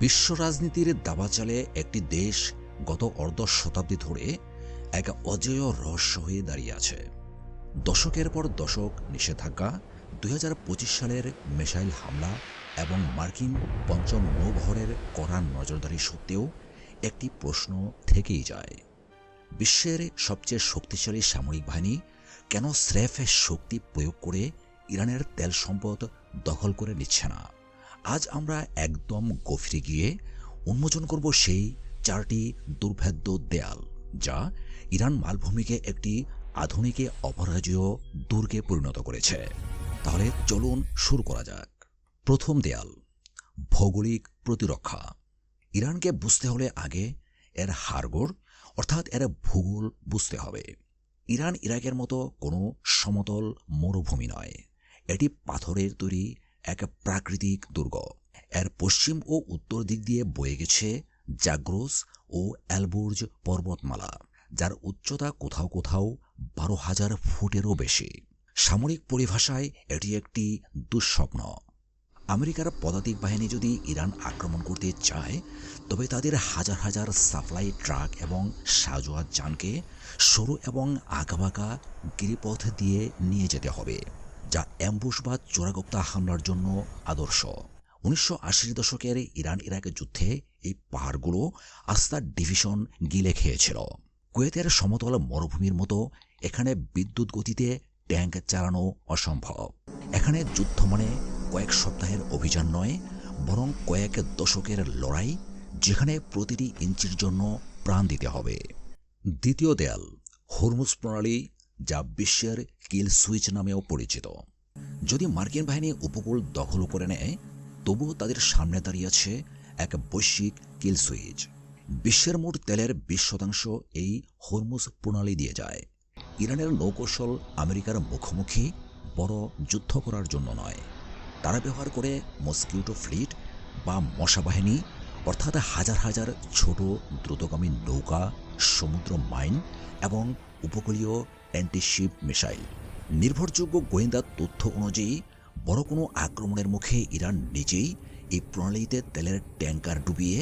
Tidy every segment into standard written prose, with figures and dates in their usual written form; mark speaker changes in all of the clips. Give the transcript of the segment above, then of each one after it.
Speaker 1: বিশ্ব রাজনীতির দাবাচালে একটি দেশ গত অর্ধ শতাব্দী ধরে এক অজেয় রহস্য হয়ে দাঁড়িয়ে আছে। দশকের পর দশক নিষেধাজ্ঞা, 2025 সালের মিসাইল হামলা এবং মার্কিন পঞ্চম নৌবহরের কড়া নজরদারি সত্ত্বেও একটি প্রশ্ন থেকেই যায়। বিশ্বের সবচেয়ে শক্তিশালী সামরিক বাহিনী কেন স্রেফ শক্তি প্রয়োগ করে ইরানের তেল সম্পদ দখল করে নিচ্ছে না? আজ আমরা একদম গভীরে গিয়ে উন্মোচন করব সেই চারটি দুর্ভেদ্য দেয়াল, যা ইরান মালভূমিকে একটি আধুনিক অপরাজেয় দুর্গে পরিণত করেছে। তাহলে চলুন শুরু করা যাক। প্রথম দেয়াল, ভৌগোলিক প্রতিরক্ষা। ইরানকে বুঝতে হলে আগে এর হাড়গোড় অর্থাৎ এর ভূগোল বুঝতে হবে। ইরান ইরাকের মতো কোনো সমতল মরুভূমি নয়, এটি পাথরের তৈরি এক প্রাকৃতিক দুর্গ। এর পশ্চিম ও উত্তর দিক দিয়ে বয়ে গেছে জাগ্রোস ও অ্যালবুর্জ পর্বতমালা, যার উচ্চতা কোথাও কোথাও 12,000 ফুটেরও বেশি। সামরিক পরিভাষায় এটি একটি দুঃস্বপ্ন। আমেরিকার পদাতিক বাহিনী যদি ইরান আক্রমণ করতে চায়, তবে তাদের হাজার হাজার সাপ্লাই ট্রাক এবং সাজোয়া যানকে সরু এবং আঁকাবাঁকা গিরিপথ দিয়ে নিয়ে যেতে হবে, যা অ্যাম্বুশ বা চোরাগোপ্তা হামলার জন্য আদর্শ। 1980 দশকের ইরান ইরাক যুদ্ধে এই পাহাড়গুলো আস্তা ডিভিশন গিলে খেয়েছিল। কুয়েতের সমতল মরুভূমির মতো এখানে বিদ্যুৎ গতিতে ট্যাঙ্ক চালানো অসম্ভব। এখানে যুদ্ধ মানে কয়েক সপ্তাহের অভিযান নয়, বরং কয়েক দশকের লড়াই, যেখানে প্রতিটি ইঞ্চির জন্য প্রাণ দিতে হবে। দ্বিতীয় দেয়াল, হরমুজ প্রণালী, যা বিশ্বের কিল সুইচ নামেও পরিচিত। যদি মার্কিন বাহিনী উপকূল দখল করে নেয়, তবুও তাদের সামনে দাঁড়িয়ে আছে এক বৈশ্বিক কিল সুইচ। বিশ্বের মোট তেলের 20% এই হরমুজ প্রণালী দিয়ে যায়। ইরানের নৌকৌশল আমেরিকার মুখোমুখি বড় যুদ্ধ করার জন্য নয়, তারা ব্যবহার করে মস্কিউটো ফ্লিট বা মশা বাহিনী, অর্থাৎ হাজার হাজার ছোট দ্রুতগামী নৌকা, সমুদ্র মাইন এবং উপকূলীয় অ্যান্টিশিপ মিসাইল। নির্ভরযোগ্য গোয়েন্দা তথ্য অনুযায়ী বড় কোনো আক্রমণের মুখে ইরান নিজেই এই প্রণালীতে তেলের ট্যাঙ্কার ডুবিয়ে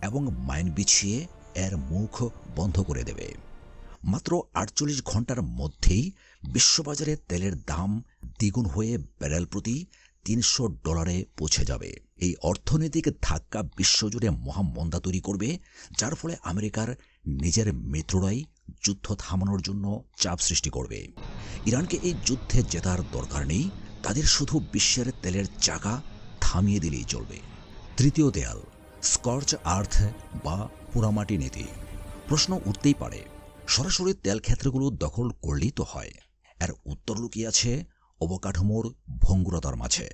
Speaker 1: এবং মাইন বিছিয়ে এর মুখ বন্ধ করে দেবে। মাত্র 48 ঘন্টার মধ্যেই বিশ্ববাজারে তেলের দাম দ্বিগুণ হয়ে ব্যারেল প্রতি $300 পৌঁছে যাবে। এই অর্থনৈতিক ধাক্কা বিশ্বজুড়ে মহামন্দা তৈরি করবে, যার ফলে আমেরিকার নিজের মিত্ররাই যুদ্ধ থামানোর জন্য চাপ সৃষ্টি করবে। ইরানকে এই যুদ্ধে জেতার দরকার নেই, তাদের শুধু বিশ্বের তেলের চাকা থামিয়ে দিলেই চলবে। তৃতীয় দেয়াল, স্কর্চ আর্থ বা পোড়ামাটি নীতি। প্রশ্ন উঠতেই পারে, সরাসরি তেল ক্ষেত্রগুলো দখল করলেই তো হয়। এর উত্তর লুকিয়ে আছে অবকাঠামোর ভঙ্গুরতার মাঝে।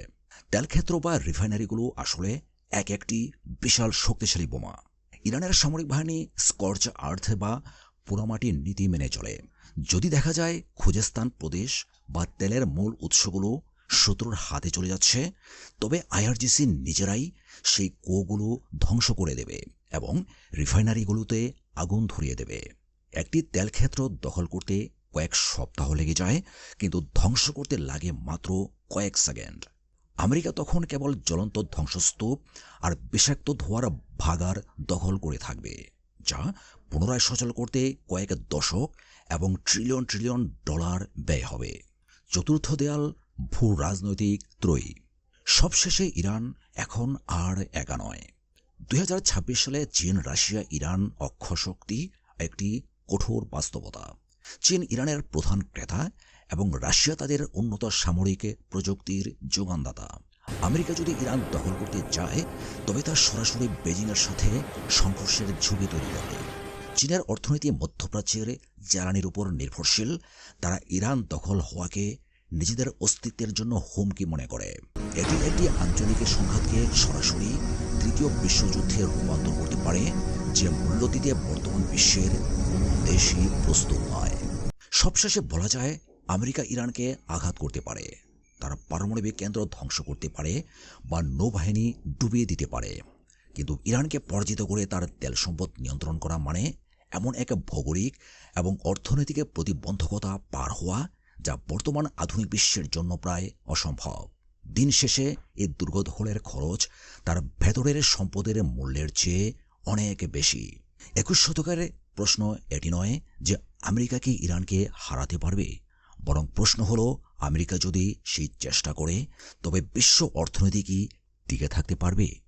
Speaker 1: তেলক্ষেত্র বা রিফাইনারিগুলো আসলে এক একটি বিশাল শক্তিশালী বোমা। ইরানের সামরিক বাহিনী স্কর্চ আর্থ বা পোড়ামাটির নীতি মেনে চলে। যদি দেখা যায় খুজেস্তান প্রদেশ বা তেলের মূল উৎসগুলো শত্রুর হাতে চলে যাচ্ছে, তবে আইআরজিসি নিজেরাই সেই কুয়োগুলো ধ্বংস করে দেবে এবং রিফাইনারিগুলোতে আগুন ধরিয়ে দেবে। একটি তেলক্ষেত্র দখল করতে কয়েক সপ্তাহ লেগে যায়, কিন্তু ধ্বংস করতে লাগে মাত্র কয়েক সেকেন্ড। আমেরিকা তখন কেবল জ্বলন্ত ধ্বংসস্তূপ আর বিষাক্ত ধোঁয়ার ভাগার দখল করে থাকবে, যা পুনরায় সচল করতে কয়েক দশক এবং ট্রিলিয়ন ট্রিলিয়ন ডলার ব্যয় হবে। চতুর্থ দেয়াল, ভূ রাজনৈতিক ত্রয়ী। সবশেষে ইরান এখন আর একা নয়। 2026 সালে চীন, রাশিয়া, ইরান অক্ষশক্তি একটি কঠোর বাস্তবতা। চীন ইরানের প্রধান ক্রেতা এবং রাশিয়া তাদের উন্নত সামরিক প্রযুক্তির যোগানদাতা। আমেরিকা যদি ইরান দখল করতে চায়, তবে তা সরাসরি বেজিংয়ের সাথে সংঘর্ষের ঝুঁকি তৈরি করে। চীনের অর্থনীতি মধ্যপ্রাচ্যের জ্বালানির উপর নির্ভরশীল। তারা ইরান দখল হওয়াকে নিজেদের অস্তিত্বের জন্য হুমকি মনে করে। এটি একটি আঞ্চলিক সংঘাতকে সরাসরি তৃতীয় বিশ্বযুদ্ধে রূপান্তর করতে পারে, যে মূল্য দিতে বর্তমান বিশ্বের কোনো দেশই প্রস্তুত নয়। সবশেষে বলা যায়, আমেরিকা ইরানকে আঘাত করতে পারে, তারা পারমাণবিক কেন্দ্র ধ্বংস করতে পারে বা নৌবাহিনী ডুবিয়ে দিতে পারে, কিন্তু ইরানকে পরাজিত করে তার তেল সম্পদ নিয়ন্ত্রণ করা মানে এমন এক ভৌগোলিক এবং অর্থনৈতিক প্রতিবন্ধকতা পার হওয়া, যা বর্তমান আধুনিক বিশ্বের জন্য প্রায় অসম্ভব। দিন শেষে এই দুর্গদখলের খরচ তার ভেতরের সম্পদের মূল্যের চেয়ে অনেক বেশি। 21 শতকের প্রশ্ন এটি নয় যে আমেরিকা কি ইরানকে হারাতে পারবে, বরং প্রশ্ন হলো আমেরিকা যদি সেই চেষ্টা করে তবে বিশ্ব অর্থনীতি কি টিকে থাকতে পারবে।